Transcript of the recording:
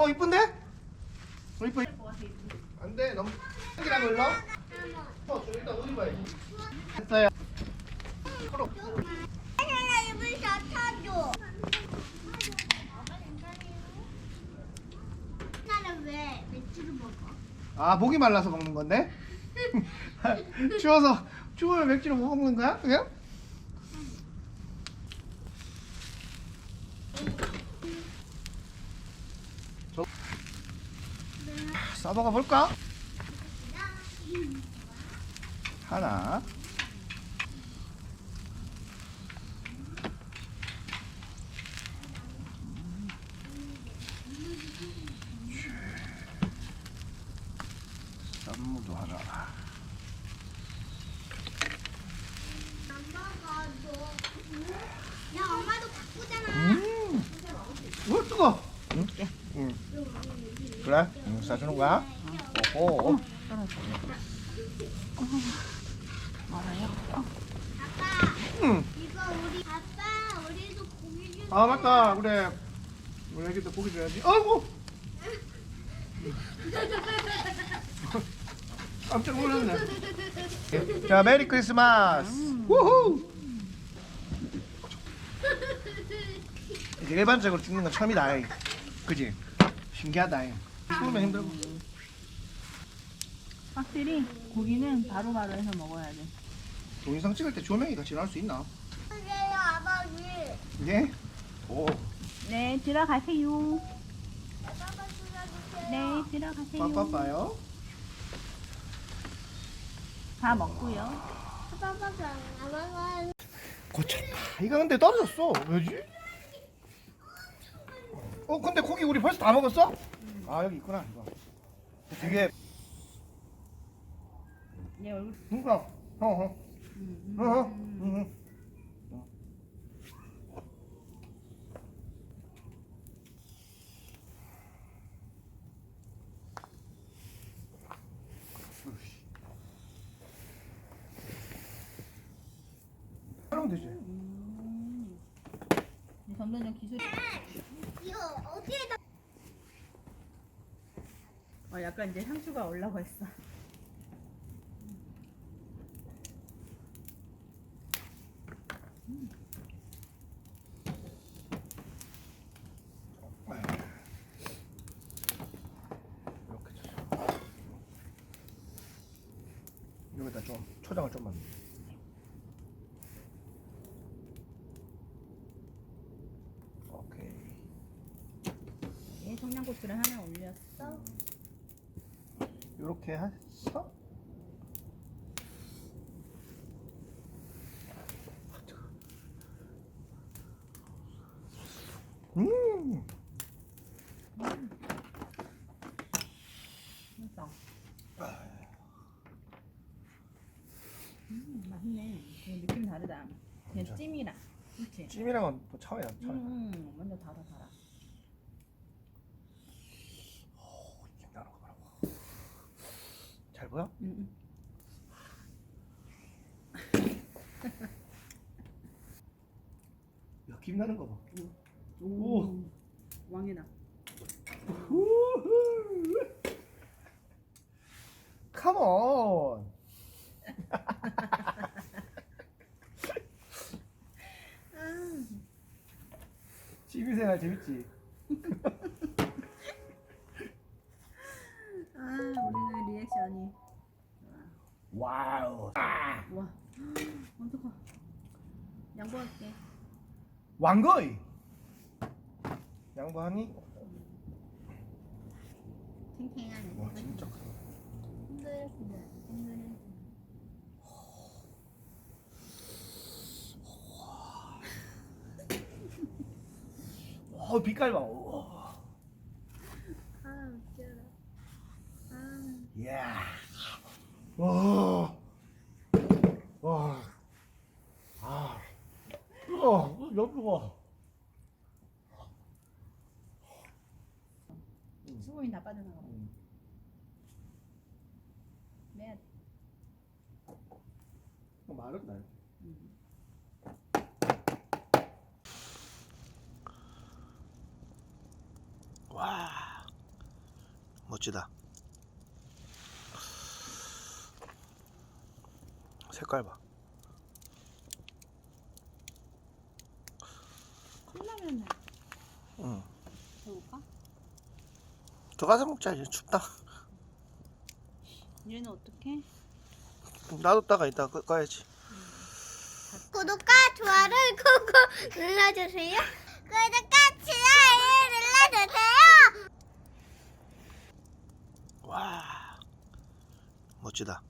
이쁜데? 이뻐. 안돼 너무 이랑 걸러. 좀 이따 옷 입어야지. 됐어요. 하나 입을 셔터줘. 나는 왜 맥주를 먹어? 아 목이 말라서 먹는 건데? 추우면 맥주를 못 먹는 거야? 그냥? 써먹어 볼까? 하나. 쌈무도 하나. 야, 엄마도 바꾸잖아. 뜨거. 응? 응. 그래? 응, 싸주는 거야? 오. 아빠, 응. 이거 우리 아빠, 우리도 고기 좀. 아 맞다. 그래. 우리 애기도 고기 줘야지. 아이고. 깜짝 놀랐네. 자, 메리 크리스마스. 우후. 이제 일반적으로 찍는 건 처음이다. 그지? 신기하다. 추우면 힘들고. 확실히 고기는 바로바로 해서 먹어야 돼. 동영상 찍을 때 조명이가 지나갈 수 있나? 그래요, 아버지. 네? 오. 네, 들어가세요. 아빠가 줄여주세요. 네, 들어가세요. 빠빠빠요. 다 먹고요. 아빠가 고쳤다. 이거 근데 떨어졌어. 왜지? 근데 고기 우리 벌써 다 먹었어? 아 여기 있구나 이거. 되게 얘 얼굴. 뭔가 하면 되지. 점점 기술이. 이거 어디에다? 약간 이제 향수가 올라가 있어. 이렇게 쳐서 여기다 좀 초장을 좀만. 오케이. 얘 청양고추를 하나 올렸어. 이렇게 해서 음. 맛있어. 맛있네. 느낌 다르다. 그냥 찜이랑. 그치? 찜이랑은 또 차이야. 완전 달아. 김 나는 거 봐라고. 잘 보여? 야, 김 나는 거 봐. 오. 왕이다. 컴온. 취미생활 재밌지? 우리는 리액션이. 와우. 와. 어떡하. 양보할게. 왕거이. 양보하니? 탱탱하네. 와 진짜 크다. 빛깔 봐. 우와. 웃겨라. 이야. 와. 와. 여기 봐. 수고인 다 빠져나가. 매야 돼. 마른다. 와. 멋지다. 색깔 봐. 컵라면은 응. 먹을까? 들어가서 먹자. 이제 춥다. 얘는 어떻게? 놔뒀다가 이따 꺼야지. 구독과 좋아요를 꾹꾹 눌러주세요. 구독과 좋아요 눌러주세요. 와, 멋지다.